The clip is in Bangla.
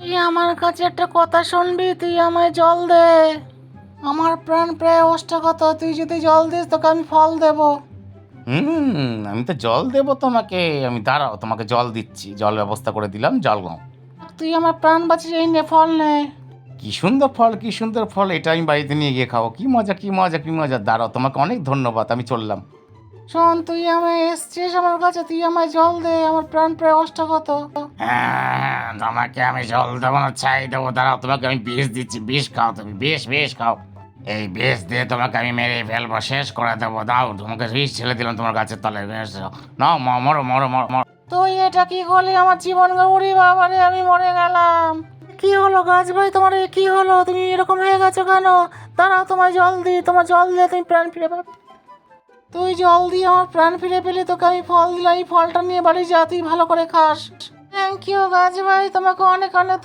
তুই আমার কাছে একটা কথা শুনবি, তুই আমায় জল দে। আমার প্রাণ প্রায় অষ্টাগত, তুই যদি জল দিস তোকে আমি ফল দেব। আমি তো জল দেবো তোমাকে, আমি দাঁড়াও তোমাকে জল দিচ্ছি, জল ব্যবস্থা করে দিলাম, জল নাও। তুই আমার প্রাণ বাঁচিয়ে এই নে ফল নে। কি সুন্দর ফল, কি সুন্দর ফল, এটা আমি বাড়িতে নিয়ে গিয়ে খাবো। কি মজা, কি মজা, কি মজা। দাঁড়াও, তোমাকে অনেক ধন্যবাদ, আমি চললাম। শোন, তুই আমায় এসছিস আমার কাছে, তুই আমায় জল দে, আমার প্রাণ প্রায় অষ্টাগত। হ্যাঁ, তোমাকে আমি জল দেবো না ছাই দেবো, দাঁড়াও তোমাকে আমি বিষ দিচ্ছি, বিষ খাও তুমি, বিষ বিষ খাও। এই বিষ দিয়ে তোমাকে আমি মেরে ফেলবো, শেষ করে দেবো। দাও, তোমাকে বিষ ছেড়ে দিলাম তোমার গাছের তলায়, বেশ নাও, মরো মরো মরো মরো। তুই এটা কি করলি আমার জীবন? উড়ি বাবারে, আমি মরে গেলাম। কি হলো গাছ ভাই, তোমার এ কি হলো? তুমি এরকম হয়ে গেছো কেন? দাঁড়াও, তোমায় জল দিই, তোমার জল দিয়ে তুমি প্রাণ ফিরে পাবে। তুই জল দিয়ে আমার প্রাণ ফিরে পেলি, তোকে আমি ফল দিলাম, এই ফলটা নিয়ে বাড়ি যা, তুই ভালো করে খাস। থ্যাংক ইউ গাছ ভাই, তোমাকে অনেক অনেক